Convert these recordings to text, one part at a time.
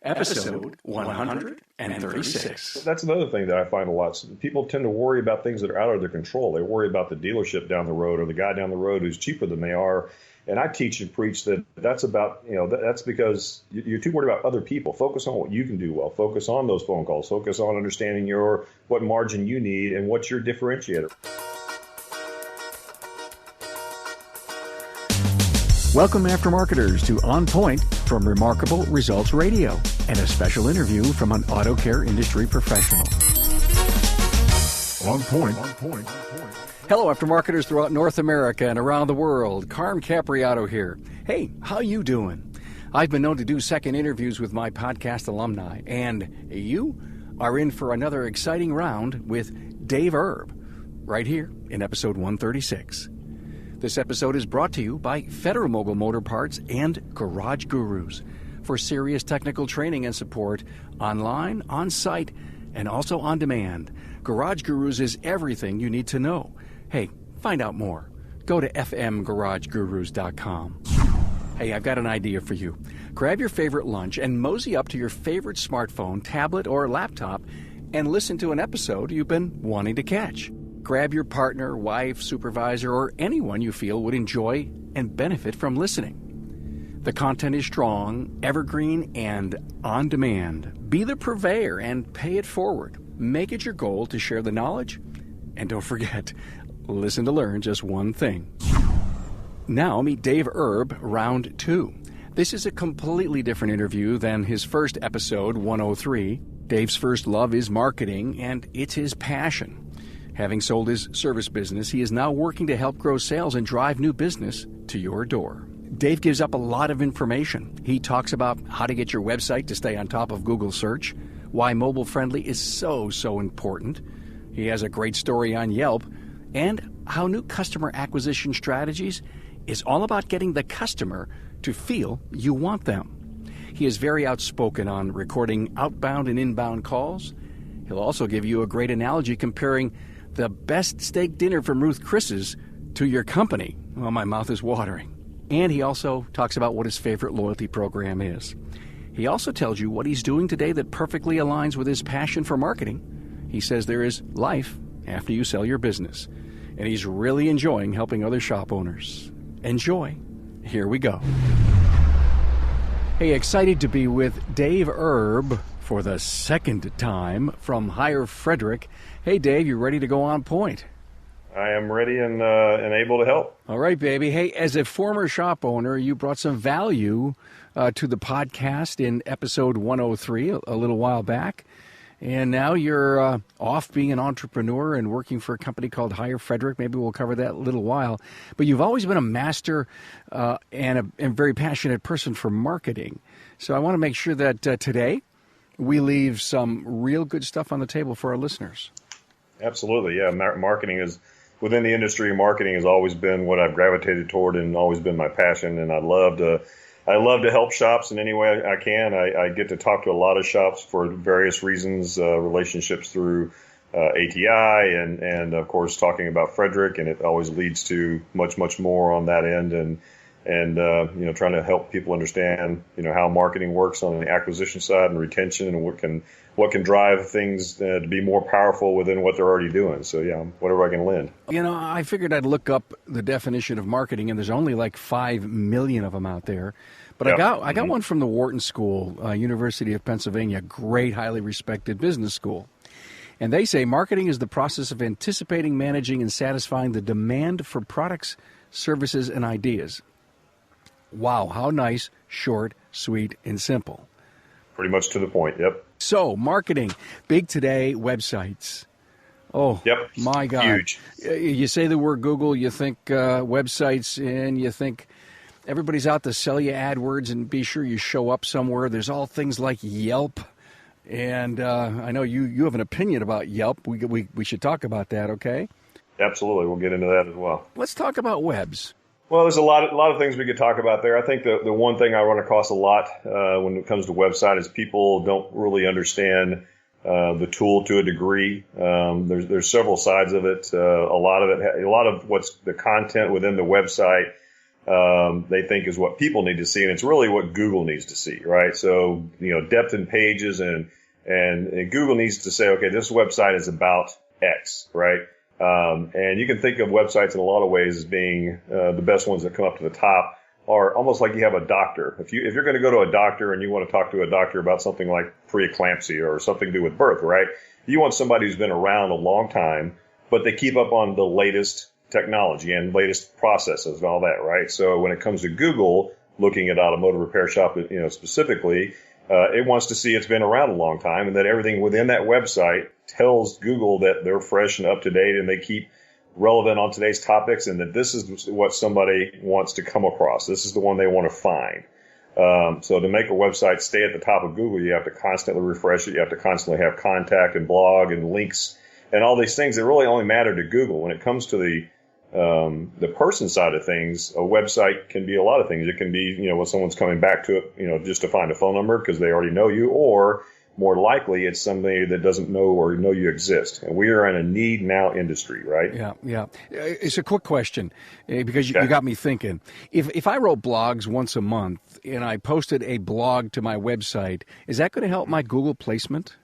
episode 136. That's another thing that I find a lot. People tend to worry about things that are out of their control. They worry about the dealership down the road or the guy down the road who's cheaper than they are. And I teach and preach that that's because you're too worried about other people. Focus on what you can do well. Focus on those phone calls. Focus on understanding what margin you need and what's your differentiator. Welcome, aftermarketers, to On Point from Remarkable Results Radio and a special interview from an auto care industry professional. On Point. Hello, aftermarketers throughout North America and around the world. Carm Capriato here. Hey, how you doing? I've been known to do second interviews with my podcast alumni, and you are in for another exciting round with Dave Erb, right here in episode 136. This episode is brought to you by Federal Mogul Motor Parts and Garage Gurus for serious technical training and support online, on-site, and also on demand. Garage Gurus is everything you need to know. Hey, find out more. Go to fmgaragegurus.com. Hey, I've got an idea for you. Grab your favorite lunch and mosey up to your favorite smartphone, tablet, or laptop and listen to an episode you've been wanting to catch. Grab your partner, wife, supervisor, or anyone you feel would enjoy and benefit from listening. The content is strong, evergreen, and on demand. Be the purveyor and pay it forward. Make it your goal to share the knowledge. And don't forget, listen to learn just one thing. Now meet Dave Erb, round 2. This is a completely different interview than his first episode, 103. Dave's first love is marketing, and it's his passion. Having sold his service business, he is now working to help grow sales and drive new business to your door. Dave gives up a lot of information. He talks about how to get your website to stay on top of Google search, why mobile friendly is so important. He has a great story on Yelp, and how new customer acquisition strategies is all about getting the customer to feel you want them. He is very outspoken on recording outbound and inbound calls. He'll also give you a great analogy comparing the best steak dinner from Ruth Chris's to your company. Well, my mouth is watering. And he also talks about what his favorite loyalty program is. He also tells you what he's doing today that perfectly aligns with his passion for marketing. He says there is life after you sell your business. And he's really enjoying helping other shop owners. Enjoy. Here we go. Hey, excited to be with Dave Erb for the second time from Higher Frederick. Hey, Dave, you ready to go on point? I am ready and able to help. All right, baby. Hey, as a former shop owner, you brought some value to the podcast in episode 103 a little while back. And now you're off being an entrepreneur and working for a company called Higher Frederick. Maybe we'll cover that in a little while. But you've always been a master and a very passionate person for marketing. So I want to make sure that today we leave some real good stuff on the table for our listeners. Absolutely, yeah. Marketing is, within the industry, marketing has always been what I've gravitated toward and always been my passion. And I love to help shops in any way I can. I get to talk to a lot of shops for various reasons, relationships through ATI and of course talking about Frederick, and it always leads to much more on that end. And trying to help people understand, how marketing works on the acquisition side and retention, and what can drive things to be more powerful within what they're already doing. So yeah, whatever I can lend. I figured I'd look up the definition of marketing, and there's only like 5 million of them out there. But yep. I got one from the Wharton School, University of Pennsylvania, great, highly respected business school. And they say marketing is the process of anticipating, managing, and satisfying the demand for products, services, and ideas. Wow, how nice, short, sweet, and simple. Pretty much to the point, yep. So, marketing, big today, websites. Oh, yep. My God. Huge. You say the word Google, you think websites, and you think everybody's out to sell you AdWords and be sure you show up somewhere. There's all things like Yelp. And I know you have an opinion about Yelp. We should talk about that, okay? Absolutely. We'll get into that as well. Let's talk about webs. Well, there's a lot of things we could talk about there. I think the one thing I run across a lot when it comes to website is people don't really understand the tool to a degree. There's several sides of it. A lot of what's the content within the website they think is what people need to see, and it's really what Google needs to see, right? So, depth in pages, and Google needs to say, okay, this website is about X, right? And you can think of websites in a lot of ways as being the best ones that come up to the top are almost like you have a doctor. If you're going to go to a doctor and you want to talk to a doctor about something like preeclampsia or something to do with birth, right? You want somebody who's been around a long time, but they keep up on the latest technology and latest processes and all that, right? So when it comes to Google, looking at automotive repair shop, specifically, it wants to see it's been around a long time and that everything within that website tells Google that they're fresh and up to date and they keep relevant on today's topics, and that this is what somebody wants to come across. This is the one they want to find. So to make a website stay at the top of Google, you have to constantly refresh it. You have to constantly have contact and blog and links and all these things that really only matter to Google. When it comes to the person side of things, a website can be a lot of things. It can be, when someone's coming back to it, just to find a phone number because they already know you, or more likely it's somebody that doesn't know or know you exist. And we are in a need now industry, right? Yeah. It's a quick question because you got me thinking. If I wrote blogs once a month and I posted a blog to my website, is that going to help my Google placement?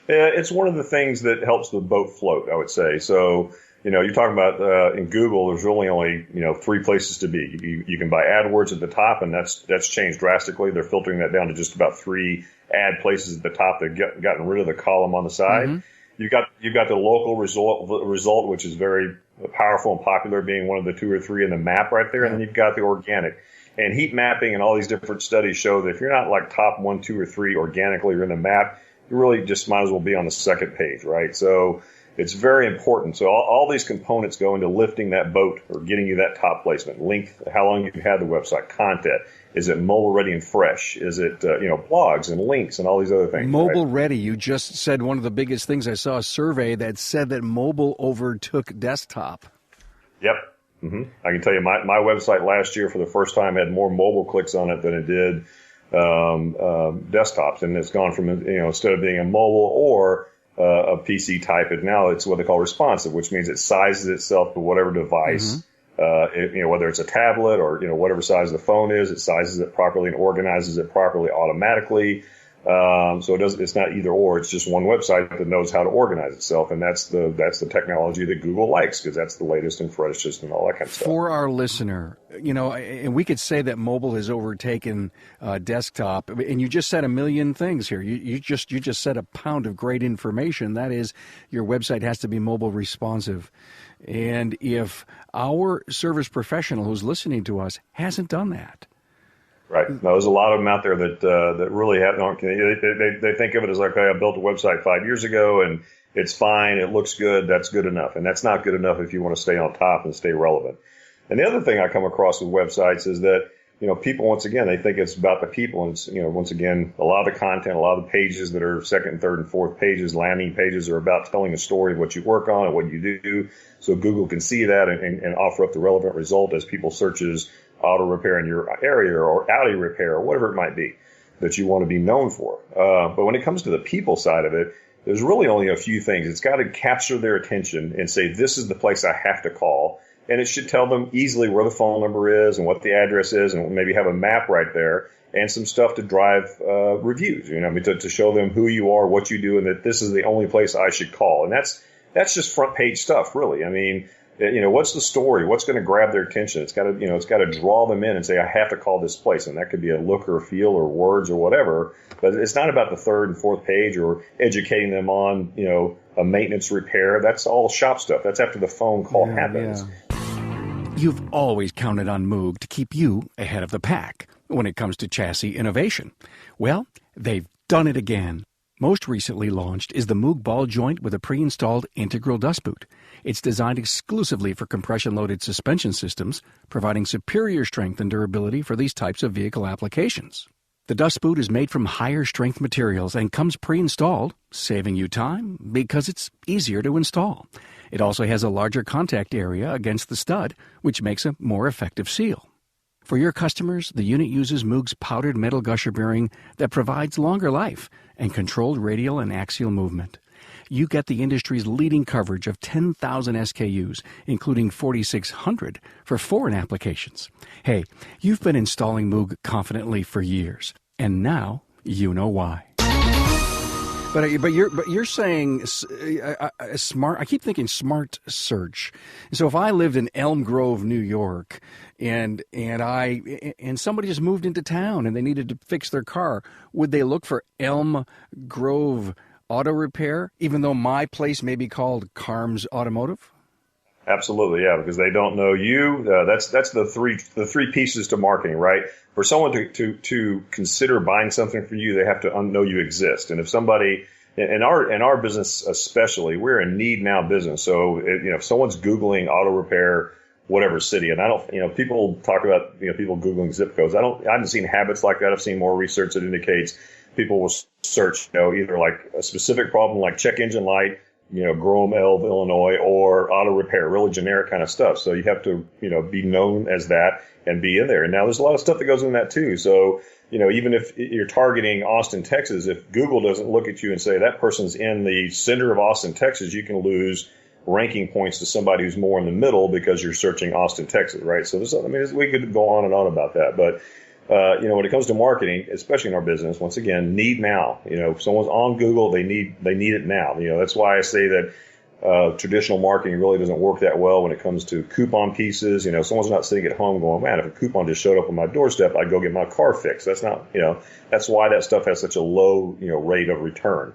It's one of the things that helps the boat float, I would say. So, you're talking about in Google, there's really only 3 places to be. You can buy AdWords at the top, and that's changed drastically. They're filtering that down to just about 3 ad places at the top. They've gotten rid of the column on the side. Mm-hmm. You've got the local result, which is very powerful and popular, being one of the 2 or 3 in the map right there. And then you've got the organic. And heat mapping and all these different studies show that if you're not like top 1, 2, or 3 organically or in the map, you really just might as well be on the second page, right? So it's very important. So all these components go into lifting that boat or getting you that top placement. Length, how long you've had the website, content. Is it mobile ready and fresh? Is it, blogs and links and all these other things? Mobile ready. You just said one of the biggest things. I saw a survey that said that mobile overtook desktop. Yep. Mm-hmm. I can tell you my website last year for the first time had more mobile clicks on it than it did desktops. And it's gone from, instead of being a mobile or a PC type, now it's what they call responsive, which means it sizes itself to whatever device. Mm-hmm. Whether it's a tablet or, whatever size the phone is, it sizes it properly and organizes it properly automatically. So it's not either or. It's just one website that knows how to organize itself. And that's the technology that Google likes because that's the latest and freshest and all that kind of stuff. For our listener, and we could say that mobile has overtaken desktop. And you just said a million things here. You just said a pound of great information. That is, your website has to be mobile responsive. And if our service professional who's listening to us hasn't done that. Right. Now, there's a lot of them out there that really haven't. They think of it as like, okay, I built a website 5 years ago and it's fine. It looks good. That's good enough. And that's not good enough if you want to stay on top and stay relevant. And the other thing I come across with websites is that, people, once again, they think it's about the people. And it's, once again, a lot of the content, a lot of the pages that are second, third, and fourth pages, landing pages are about telling a story of what you work on and what you do. So Google can see that and offer up the relevant result as people searches auto repair in your area or Audi repair or whatever it might be that you want to be known for. But when it comes to the people side of it, there's really only a few things. It's got to capture their attention and say, this is the place I have to call. And it should tell them easily where the phone number is and what the address is, and maybe have a map right there and some stuff to drive reviews, to show them who you are, what you do, and that this is the only place I should call. And that's just front page stuff, really. I mean, what's the story? What's going to grab their attention? It's got to draw them in and say, I have to call this place. And that could be a look or a feel or words or whatever. But it's not about the third and fourth page or educating them on, a maintenance repair. That's all shop stuff. That's after the phone call happens. Yeah. You've always counted on Moog to keep you ahead of the pack when it comes to chassis innovation. Well, they've done it again. Most recently launched is the Moog ball joint with a pre-installed integral dust boot. It's designed exclusively for compression-loaded suspension systems, providing superior strength and durability for these types of vehicle applications. The dust boot is made from higher-strength materials and comes pre-installed, saving you time because it's easier to install. It also has a larger contact area against the stud, which makes a more effective seal. For your customers, the unit uses Moog's powdered metal gusher bearing that provides longer life and controlled radial and axial movement. you get the industry's leading coverage of 10,000 SKUs, including 4,600 for foreign applications. Hey, you've been installing Moog confidently for years, and now you know why. But you're saying smart. I keep thinking smart search. So if I lived in Elm Grove, New York, and somebody just moved into town and they needed to fix their car, would they look for Elm Grove Auto Repair, even though my place may be called Carm's Automotive? Absolutely, yeah, because they don't know you. That's the three pieces to marketing, right? For someone to consider buying something from you, they have to know you exist. And if somebody in our business especially, we're a need now business. So if someone's Googling auto repair, whatever city, and I don't, people talk about people Googling zip codes. I haven't seen habits like that. I've seen more research that indicates people will search either like a specific problem like check engine light, Grome, Elb, Illinois, or auto repair, really generic kind of stuff. So you have to, be known as that and be in there. And now there's a lot of stuff that goes in that too. So, even if you're targeting Austin, Texas, if Google doesn't look at you and say that person's in the center of Austin, Texas, you can lose ranking points to somebody who's more in the middle because you're searching Austin, Texas, right? So we could go on and on about that. But when it comes to marketing, especially in our business, once again, need now. If someone's on Google, they need it now. That's why I say that traditional marketing really doesn't work that well when it comes to coupon pieces. Someone's not sitting at home going, man, if a coupon just showed up on my doorstep, I'd go get my car fixed. That's not, that's why that stuff has such a low, rate of return.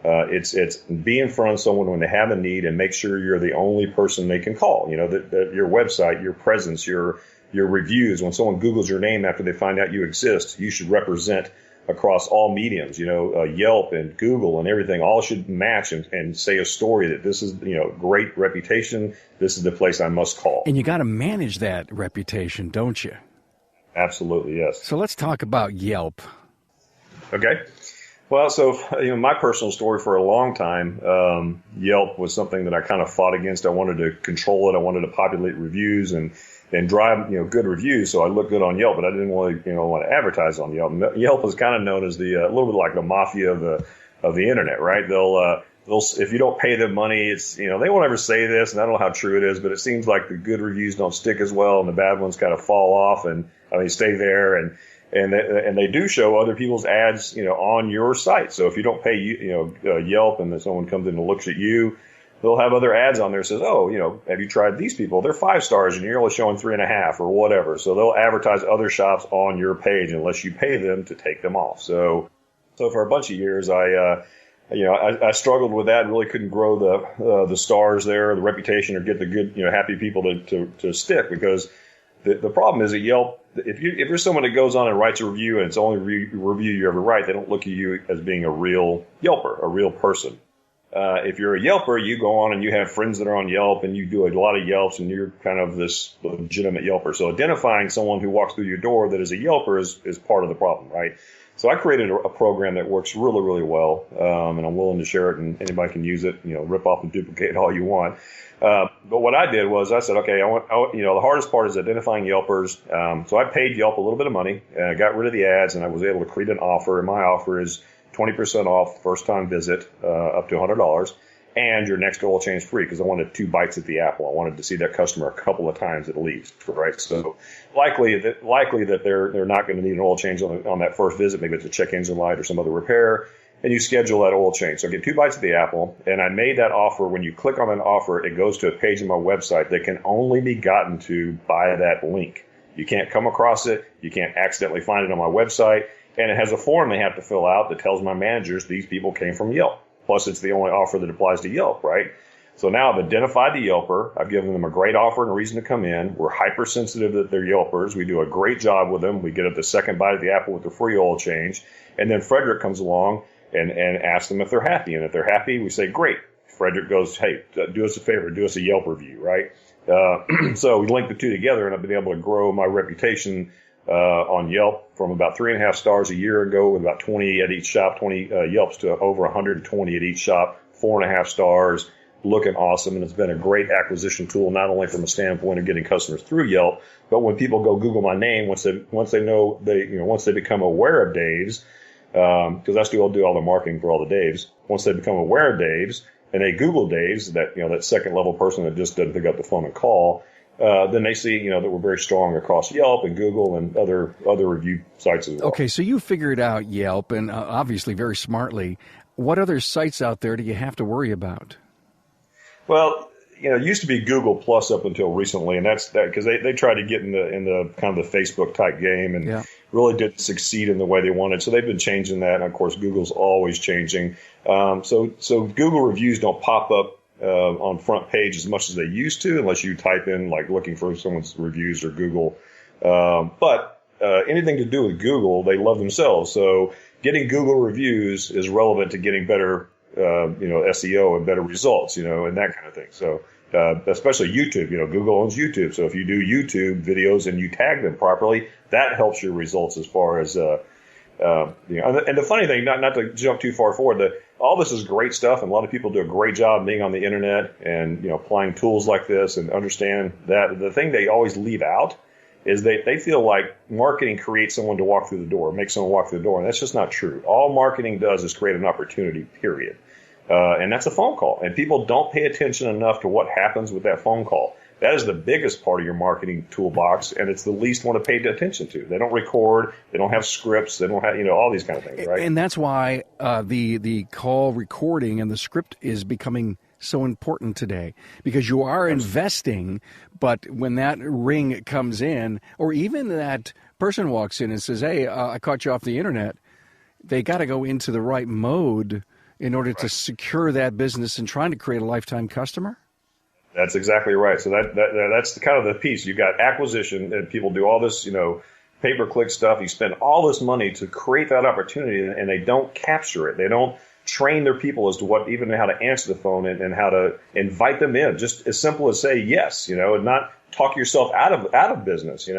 It's be in front of someone when they have a need and make sure you're the only person they can call. That your website, your presence, your reviews, when someone Googles your name after they find out you exist, you should represent across all mediums, Yelp and Google and everything, all should match and say a story that this is, great reputation. This is the place I must call. And you got to manage that reputation, don't you? Absolutely, yes. So let's talk about Yelp. Okay. Well, so, my personal story for a long time, Yelp was something that I kind of fought against. I wanted to control it. I wanted to populate reviews and drive, good reviews. So I looked good on Yelp, but I didn't really, want to advertise on Yelp. Yelp is kind of known as a little bit like the mafia of the internet, right? They'll, if you don't pay them money, it's, they won't ever say this, and I don't know how true it is, but it seems like the good reviews don't stick as well and the bad ones kind of fall off and stay there. And they do show other people's ads, on your site. So if you don't pay, Yelp and then someone comes in and looks at you, they'll have other ads on there that says, oh, have you tried these people? They're 5 stars and you're only showing 3.5 or whatever. So they'll advertise other shops on your page unless you pay them to take them off. So for a bunch of years, I struggled with that and really couldn't grow the stars there, the reputation, or get the good, happy people to stick, because the problem is at Yelp, if you're someone that goes on and writes a review and it's the only review you ever write, they don't look at you as being a real Yelper, a real person. If you're a Yelper, you go on and you have friends that are on Yelp and you do a lot of Yelps and you're kind of this legitimate Yelper. So identifying someone who walks through your door that is a Yelper is part of the problem, right? So I created a program that works really, really well, and I'm willing to share it, and anybody can use it, rip off and duplicate all you want. But what I did was I said, okay, the hardest part is identifying Yelpers. So I paid Yelp a little bit of money, got rid of the ads, and I was able to create an offer. And my offer is 20% off first time visit, up to $100, and your next oil change free, because I wanted 2 bites at the apple. I wanted to see that customer a couple of times at least, right? So likely that they're not going to need an oil change on that first visit. Maybe it's a check engine light or some other repair, and you schedule that oil change. So get 2 bites at the apple, and I made that offer. When you click on that offer, it goes to a page on my website that can only be gotten to by that link. You can't come across it. You can't accidentally find it on my website. And it has a form they have to fill out that tells my managers these people came from Yelp. Plus, it's the only offer that applies to Yelp, right? So now I've identified the Yelper. I've given them a great offer and a reason to come in. We're hypersensitive that they're Yelpers. We do a great job with them. We get at the second bite of the apple with the free oil change. And then Frederick comes along and asks them if they're happy. And if they're happy, we say, great. Frederick goes, hey, do us a favor, do us a Yelp review, right? So we link the two together, and I've been able to grow my reputation on Yelp from about 3.5 stars a year ago with about 20 at each shop, 20 Yelps, to over 120 at each shop, 4.5 stars, looking awesome. And it's been a great acquisition tool, not only from a standpoint of getting customers through Yelp, but when people go Google my name, once they become aware of Dave's, because I still do all the marketing for all the Daves. Once they become aware of Dave's, in a Google days, that, that second level person that just doesn't pick up the phone and call, then they see, that we're very strong across Yelp and Google and other review sites as well. Okay, so you figured out Yelp, and obviously very smartly. What other sites out there do you have to worry about? Well, it used to be Google Plus up until recently, and that's that because they tried to get in the kind of the Facebook type game and really didn't succeed in the way they wanted. So they've been changing that, and of course Google's always changing. So Google reviews don't pop up on front page as much as they used to, unless you type in like looking for someone's reviews or Google. But anything to do with Google, they love themselves. So getting Google reviews is relevant to getting better SEO and better results, and that kind of thing. So, especially YouTube, Google owns YouTube. So if you do YouTube videos and you tag them properly, that helps your results as far as, and the funny thing, not to jump too far forward, all this is great stuff. And a lot of people do a great job being on the internet and, applying tools like this and understand that the thing they always leave out is they feel like marketing creates someone to walk through the door, makes someone walk through the door. And that's just not true. All marketing does is create an opportunity, period. And that's a phone call. And people don't pay attention enough to what happens with that phone call. That is the biggest part of your marketing toolbox, and it's the least one to pay attention to. They don't record. They don't have scripts. They don't have, all these kind of things, right? And that's why the call recording and the script is becoming so important today, because you are investing, but when that ring comes in, or even that person walks in and says, hey, I caught you off the internet, they got to go into the right mode in order to secure that business and trying to create a lifetime customer? That's exactly right. So that's the kind of the piece. You've got acquisition, and people do all this, pay-per-click stuff. You spend all this money to create that opportunity, and they don't capture it. They don't train their people as to even how to answer the phone and how to invite them in. Just as simple as say yes, and not talk yourself out of business.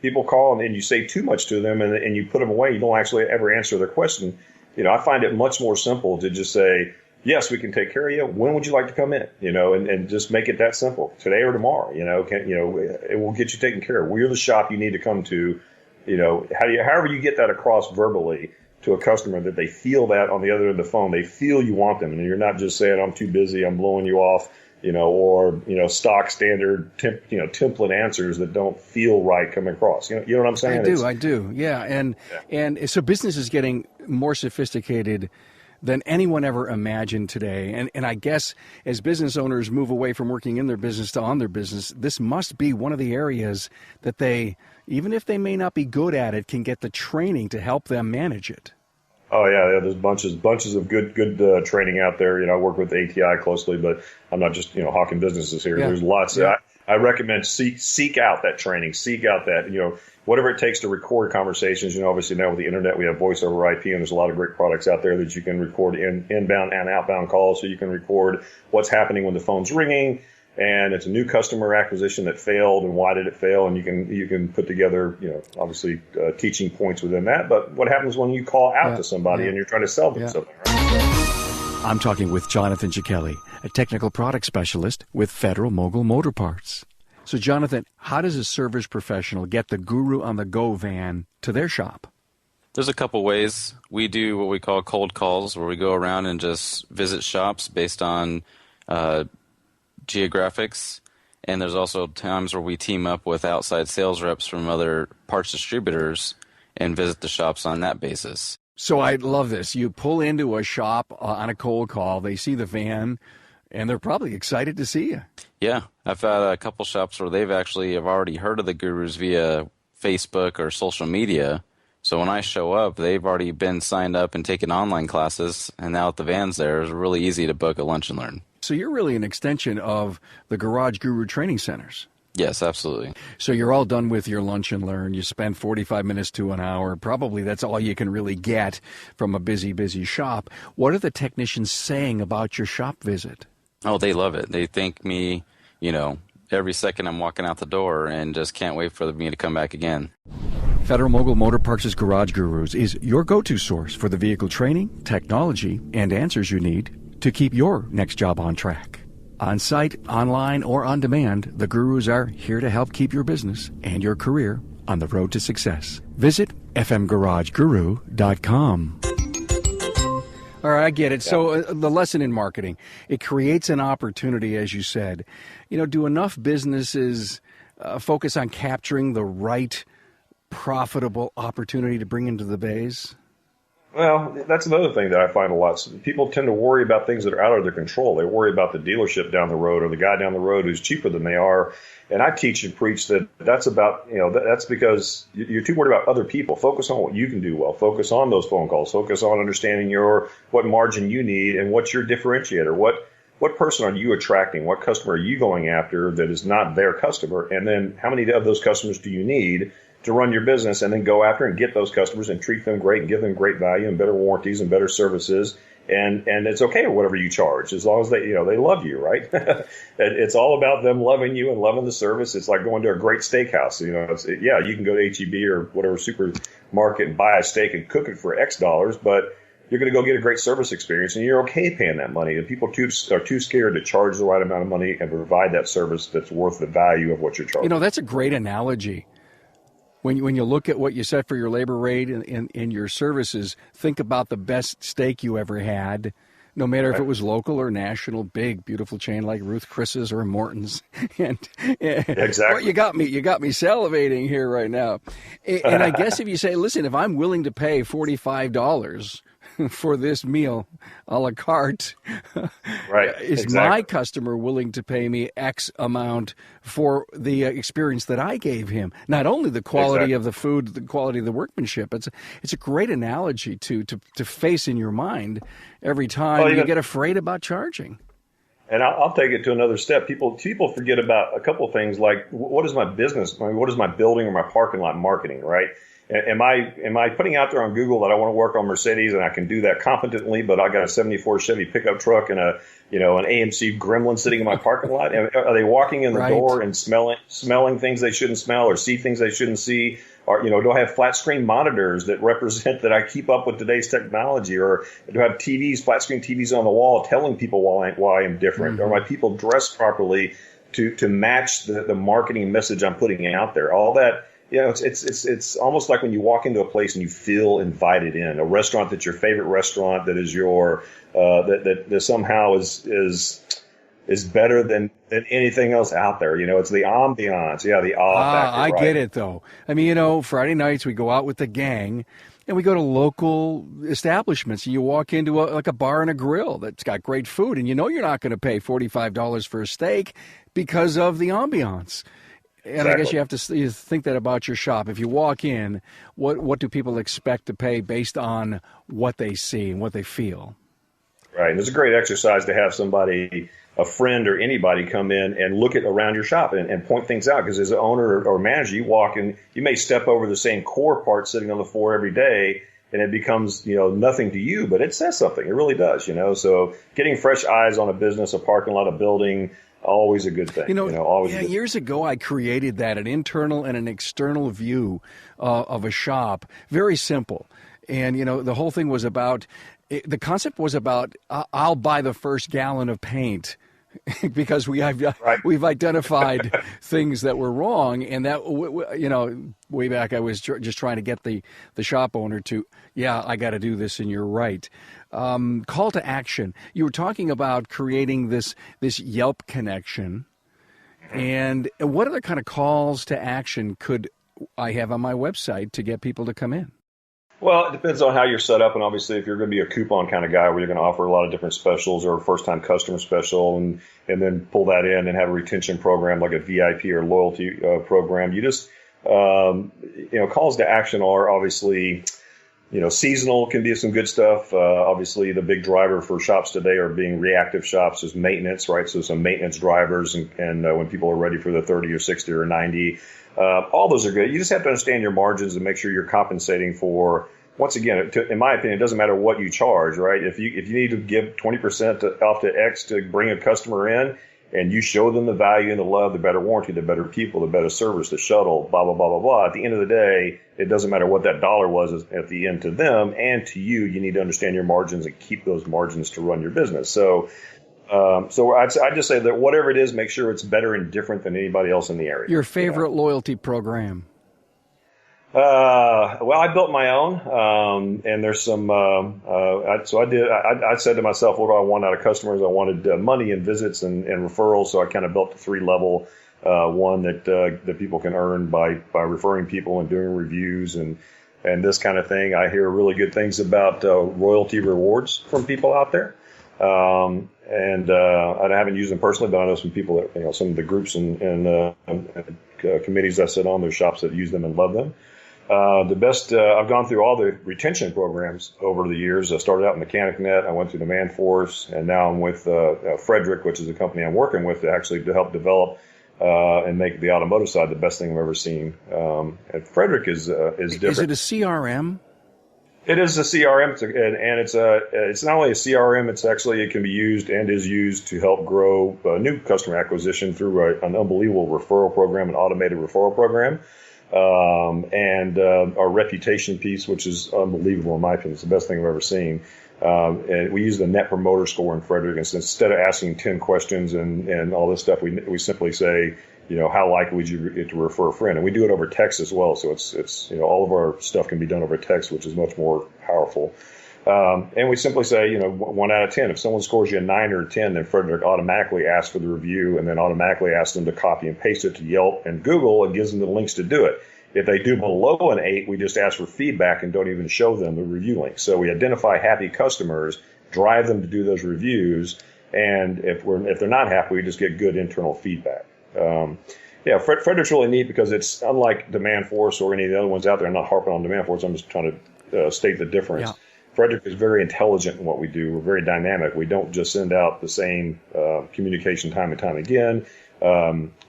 People call and you say too much to them and you put them away. You don't actually ever answer their question. I find it much more simple to just say, yes, we can take care of you. When would you like to come in? And just make it that simple. Today or tomorrow, it will get you taken care of. We're the shop you need to come to. However you get that across verbally to a customer, that they feel that on the other end of the phone, they feel you want them, and you're not just saying, I'm too busy, I'm blowing you off, or stock standard template answers that don't feel right coming across. You know what I'm saying? I do. Yeah. And so business is getting more sophisticated than anyone ever imagined today. And I guess as business owners move away from working in their business to on their business, this must be one of the areas that they, even if they may not be good at it, can get the training to help them manage it. Oh yeah, there's bunches of good training out there. I work with ATI closely, but I'm not just hawking businesses here. Yeah. There's lots. Yeah. I recommend seek out that training, seek out that whatever it takes to record conversations. Obviously now with the internet we have voice over IP, and there's a lot of great products out there that you can record inbound and outbound calls. So you can record what's happening when the phone's ringing, and it's a new customer acquisition that failed, and why did it fail? And you can put together, obviously teaching points within that. But what happens when you call out to somebody and you're trying to sell them something? Right? I'm talking with Jonathan Cichelli, a technical product specialist with Federal Mogul Motor Parts. So, Jonathan, how does a service professional get the Guru on the Go van to their shop? There's a couple ways. We do what we call cold calls, where we go around and just visit shops based on geographics, and there's also times where we team up with outside sales reps from other parts distributors and visit the shops on that basis. So I love this. You pull into a shop on a cold call, they see the van, and they're probably excited to see you. Yeah, I've had a couple shops where they've actually have already heard of the Gurus via Facebook or social media. So when I show up, they've already been signed up and taken online classes, and now that the van's there, it's really easy to book a lunch and learn. So you're really an extension of the Garage Guru training centers. Yes, absolutely. So you're all done with your lunch and learn. You spend 45 minutes to an hour. Probably that's all you can really get from a busy shop. What are the technicians saying about your shop visit? Oh, they love it. They thank me, every second I'm walking out the door, and just can't wait for me to come back again. Federal Mogul Motor Parts' Garage Gurus is your go-to source for the vehicle training, technology, and answers you need to keep your next job on track. On site, online, or on demand, the Gurus are here to help keep your business and your career on the road to success. Visit fmgarageguru.com. All right, I get it. Yeah. So the lesson in marketing, it creates an opportunity, as you said. Do enough businesses focus on capturing the right profitable opportunity to bring into the bays? Well, that's another thing that I find a lot. People tend to worry about things that are out of their control. They worry about the dealership down the road or the guy down the road who's cheaper than they are. And I teach and preach that that's about, that's because you're too worried about other people. Focus on what you can do well. Focus on those phone calls. Focus on understanding what margin you need and what's your differentiator. What person are you attracting? What customer are you going after that is not their customer? And then how many of those customers do you need to run your business, and then go after and get those customers and treat them great and give them great value and better warranties and better services. And it's okay with whatever you charge as long as they love you, right? It's all about them loving you and loving the service. It's like going to a great steakhouse. You can go to H-E-B or whatever supermarket and buy a steak and cook it for X dollars, but you're going to go get a great service experience, and you're okay paying that money. And people are too scared to charge the right amount of money and provide that service that's worth the value of what you're charging. That's a great analogy. When you look at what you set for your labor rate in your services, think about the best steak you ever had, no matter if it was local or national, big, beautiful chain like Ruth Chris's or Morton's. Exactly. Well, you got me salivating here right now. And I guess if you say, listen, if I'm willing to pay $45 for this meal a la carte, right? Is exactly. My customer willing to pay me X amount for the experience that I gave him? Not only the quality of the food, the quality of the workmanship. It's a great analogy to face in your mind every time you get afraid about charging. And I'll take it to another step. People forget about a couple of things like what is my business? What is my building or my parking lot marketing, right? Am I putting out there on Google that I want to work on Mercedes and I can do that competently, but I got a 74 Chevy pickup truck and an AMC Gremlin sitting in my parking lot? Are they walking in the door and smelling things they shouldn't smell or see things they shouldn't see? Or, do I have flat screen monitors that represent that I keep up with today's technology? Or do I have flat screen TVs on the wall telling people why I am different? Mm-hmm. Are my people dressed properly to match the marketing message I'm putting out there? All that. It's almost like when you walk into a place and you feel invited in a restaurant that's your favorite restaurant that is your that somehow is better than anything else out there. It's the ambiance. Yeah, the awe factor. I get it though. I mean, Friday nights we go out with the gang and we go to local establishments. You walk into a bar and a grill that's got great food, and you're not going to pay $45 for a steak because of the ambiance. And exactly. I guess you have to think that about your shop. If you walk in, what do people expect to pay based on what they see and what they feel? Right. And it's a great exercise to have somebody, a friend or anybody, come in and look at around your shop and point things out. Because as an owner or manager, you walk in, you may step over the same core part sitting on the floor every day, and it becomes, nothing to you, but it says something. It really does, So getting fresh eyes on a business, a parking lot, a building, always a good thing. Years ago, I created an internal and an external view of a shop. Very simple. And, the whole thing was the concept was about, I'll buy the first gallon of paint because we've identified things that were wrong. And that, way back, I was just trying to get the shop owner to, I got to do this, and you're right. Call to action. You were talking about creating this Yelp connection. And what other kind of calls to action could I have on my website to get people to come in? Well, it depends on how you're set up. And obviously, if you're going to be a coupon kind of guy where you're going to offer a lot of different specials or a first-time customer special and then pull that in and have a retention program like a VIP or loyalty program, you just, calls to action are obviously, seasonal can be some good stuff. Obviously, the big driver for shops today are being reactive shops is maintenance, right? So some maintenance drivers and when people are ready for the 30 or 60 or 90, all those are good. You just have to understand your margins and make sure you're compensating for, once again, in my opinion, it doesn't matter what you charge, right? If you need to give 20% off to X to bring a customer in, and you show them the value and the love, the better warranty, the better people, the better service, the shuttle, blah, blah, blah, blah, blah. At the end of the day, it doesn't matter what that dollar was at the end to them and to you. You need to understand your margins and keep those margins to run your business. So I'd just say that whatever it is, make sure it's better and different than anybody else in the area. Your favorite loyalty program? Well, I built my own, and there's some. I said to myself, what do I want out of customers? I wanted money and visits and referrals. So I kind of built a 3-level one that people can earn by referring people and doing reviews and this kind of thing. I hear really good things about royalty rewards from people out there. I haven't used them personally, but I know some people that, some of the groups and committees I sit on, there's shops that use them and love them. The best, I've gone through all the retention programs over the years. I started out in MechanicNet, I went through the ManForce, and now I'm with Frederick, which is a company I'm working with to help develop and make the automotive side the best thing I've ever seen. And Frederick is different. Is it a CRM? It is a CRM, it's not only a CRM. It can be used and is used to help grow new customer acquisition through an unbelievable referral program, an automated referral program. And our reputation piece, which is unbelievable in my opinion. It's the best thing I've ever seen. And we use the Net Promoter Score in Frederick. And so instead of asking 10 questions and all this stuff, we simply say, how likely would you to refer a friend? And we do it over text as well. So it's all of our stuff can be done over text, which is much more powerful. And we simply say, 1 out of 10. If someone scores you a 9 or a 10, then Frederick automatically asks for the review and then automatically asks them to copy and paste it to Yelp and Google and gives them the links to do it. If they do below an 8, we just ask for feedback and don't even show them the review link. So we identify happy customers, drive them to do those reviews, and if they're not happy, we just get good internal feedback. Frederick's really neat because it's unlike DemandForce or any of the other ones out there. I'm not harping on DemandForce. I'm just trying to state the difference. Yeah. Frederick is very intelligent in what we do. We're very dynamic. We don't just send out the same communication time and time again.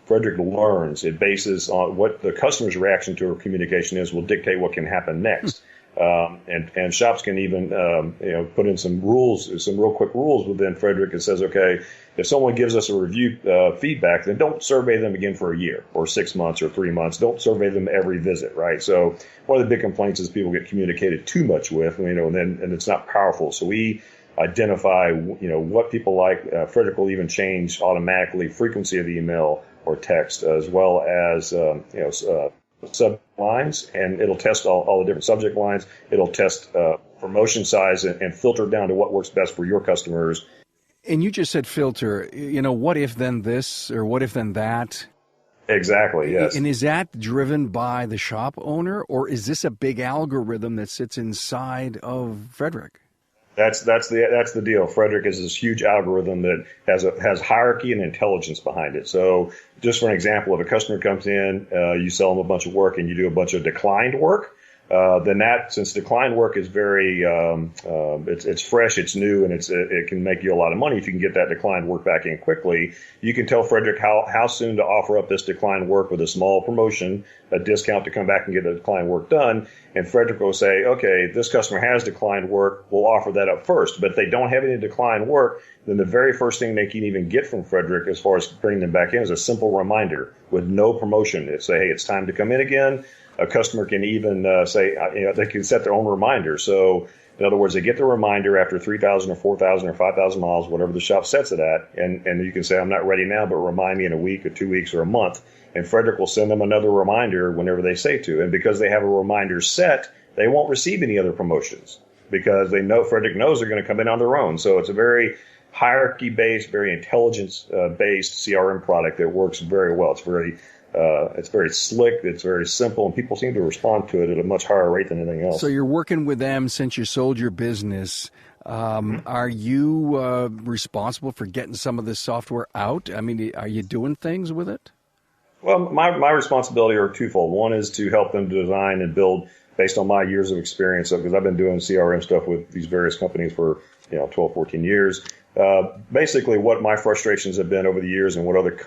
Frederick learns. It bases on what the customer's reaction to our communication is will dictate what can happen next. And shops can even put in some rules, some real quick rules within Frederick that says, okay, if someone gives us a review feedback, then don't survey them again for a year or 6 months or 3 months. Don't survey them every visit, right? So one of the big complaints is people get communicated too much with, and it's not powerful. So we identify, what people like. Frederick will even change automatically frequency of email or text, as well as subject lines, and it'll test all the different subject lines. It'll test promotion size and filter down to what works best for your customers. And you just said filter. What if then this or what if then that? Exactly. Yes. And is that driven by the shop owner, or is this a big algorithm that sits inside of Frederick? That's the deal. Frederick is this huge algorithm that has hierarchy and intelligence behind it. So just for an example, if a customer comes in, you sell them a bunch of work and you do a bunch of declined work, then since declined work is very, it's fresh, it's new, and it can make you a lot of money if you can get that declined work back in quickly. You can tell Frederick how soon to offer up this declined work with a small promotion, a discount to come back and get the declined work done. And Frederick will say, okay, this customer has declined work, we'll offer that up first. But if they don't have any declined work, then the very first thing they can even get from Frederick as far as bringing them back in is a simple reminder with no promotion. It say, hey, it's time to come in again. A customer can even say, they can set their own reminder. So, in other words, they get the reminder after 3,000 or 4,000 or 5,000 miles, whatever the shop sets it at. And you can say, I'm not ready now, but remind me in a week or 2 weeks or a month. And Frederick will send them another reminder whenever they say to. And because they have a reminder set, they won't receive any other promotions because Frederick knows they're going to come in on their own. So it's a very hierarchy-based, very intelligence-based CRM product that works very well. It's very slick, it's very simple, and people seem to respond to it at a much higher rate than anything else. So you're working with them since you sold your business. Are you responsible for getting some of this software out? I mean, are you doing things with it? Well, my responsibility are twofold. One is to help them design and build based on my years of experience, because I've been doing CRM stuff with these various companies for 12, 14 years. Basically, what my frustrations have been over the years and what other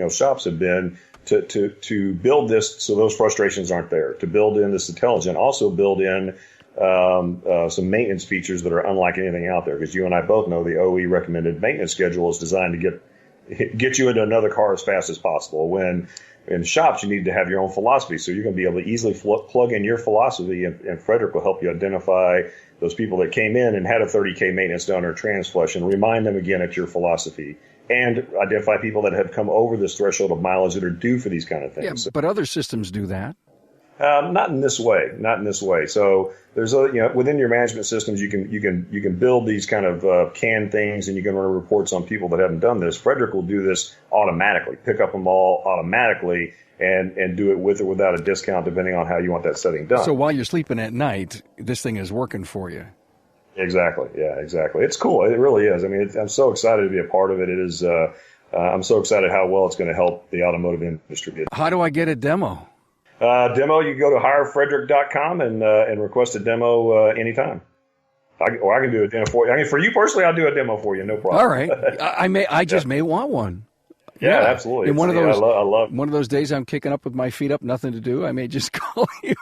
shops have been to build this so those frustrations aren't there. To build in this intelligence, also build in some maintenance features that are unlike anything out there. Because you and I both know the OE recommended maintenance schedule is designed to get you into another car as fast as possible. When in shops, you need to have your own philosophy. So you're going to be able to easily plug in your philosophy, and Frederick will help you identify those people that came in and had a 30K maintenance done or trans flush and remind them again at your philosophy, and identify people that have come over this threshold of mileage that are due for these kind of things. Yeah, but other systems do that. Not in this way. Not in this way. So there's within your management systems, you can build these kind of canned things, and you can run reports on people that haven't done this. Frederick will do this automatically, pick up them all automatically, and do it with or without a discount, depending on how you want that setting done. So while you're sleeping at night, this thing is working for you. Exactly. Yeah. Exactly. It's cool. It really is. I mean, I'm so excited to be a part of it. It is. I'm so excited how well it's going to help the automotive industry. How do I get a demo? Demo, you can go to hirefrederick.com and request a demo anytime. I can do a demo for you. I mean, for you personally, I'll do a demo for you, no problem. All right. I just may want one. Yeah, absolutely. In one of those, I love one of those days I'm kicking up with my feet up, nothing to do, I may just call you.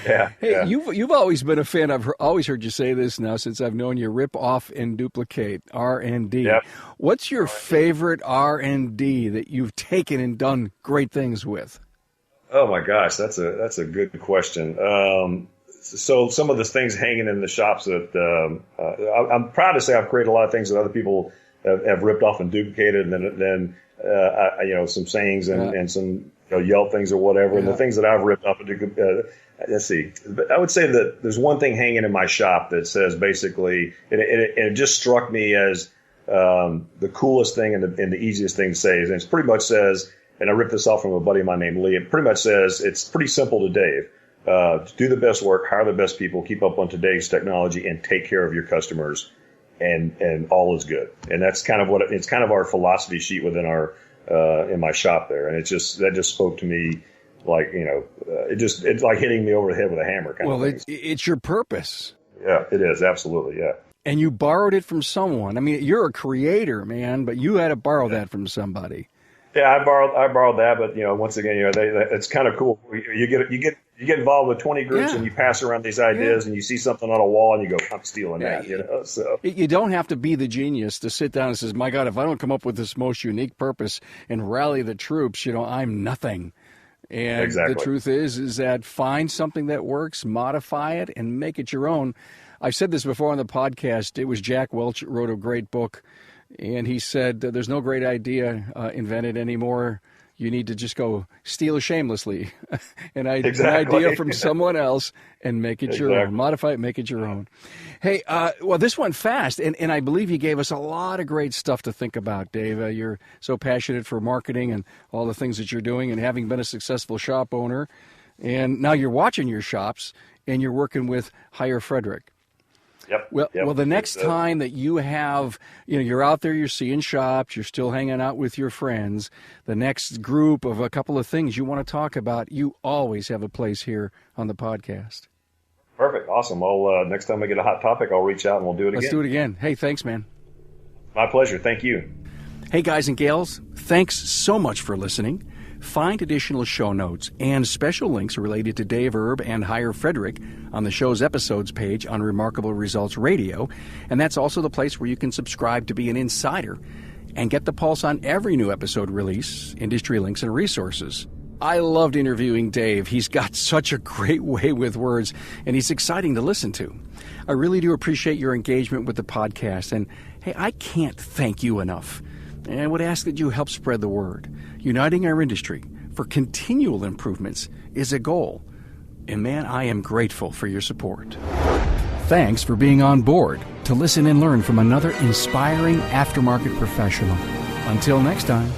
Yeah. Hey, yeah. You've always been a fan. I've always heard you say this now since I've known you. Rip off and duplicate, R&D. Yep. What's your favorite R&D that you've taken and done great things with? Oh my gosh, that's a good question. So some of the things hanging in the shops that I'm proud to say I've created a lot of things that other people have ripped off and duplicated, and then some sayings and some Yelp things or whatever. And the things that I've ripped off and let's see. I would say that there's one thing hanging in my shop that says basically, and it just struck me as the coolest thing and the easiest thing to say, and it pretty much says. And I ripped this off from a buddy of mine named Lee. It pretty much says, it's pretty simple to Dave. Do the best work, hire the best people, keep up on today's technology, and take care of your customers, and all is good. And that's kind of it's kind of our philosophy sheet within our in my shop there. And that just spoke to me like, it's like hitting me over the head with a hammer kind of thing. It's your purpose. Yeah, it is. Absolutely. Yeah. And you borrowed it from someone. I mean, you're a creator, man, but you had to borrow that from somebody. Yeah, I borrowed that, but once again, it's kind of cool. You get involved with 20 groups and you pass around these ideas and you see something on a wall and you go, I'm stealing that. So you don't have to be the genius to sit down and say, my God, if I don't come up with this most unique purpose and rally the troops, I'm nothing. And exactly. The truth is that find something that works, modify it, and make it your own. I've said this before on the podcast. It was Jack Welch wrote a great book. And he said, there's no great idea invented anymore. You need to just go steal shamelessly an idea from someone else and make it your own. Modify it, make it your own. Hey, well, this went fast, and I believe you gave us a lot of great stuff to think about, Dave. You're so passionate for marketing and all the things that you're doing, and having been a successful shop owner. And now you're watching your shops, and you're working with Hire Frederick. Yep. Well, the next time that you have, you're out there, you're seeing shops, you're still hanging out with your friends, the next group of a couple of things you want to talk about, you always have a place here on the podcast. Perfect. Awesome. Well, next time we get a hot topic, I'll reach out and we'll do it again. Let's do it again. Hey, thanks, man. My pleasure. Thank you. Hey, guys and gals, thanks so much for listening. Find additional show notes and special links related to Dave Erb and Hire Frederick on the show's episodes page on Remarkable Results Radio. And that's also the place where you can subscribe to be an insider and get the pulse on every new episode release, industry links, and resources. I loved interviewing Dave. He's got such a great way with words, and he's exciting to listen to. I really do appreciate your engagement with the podcast. And, hey, I can't thank you enough. And I would ask that you help spread the word. Uniting our industry for continual improvements is a goal. And man, I am grateful for your support. Thanks for being on board to listen and learn from another inspiring aftermarket professional. Until next time.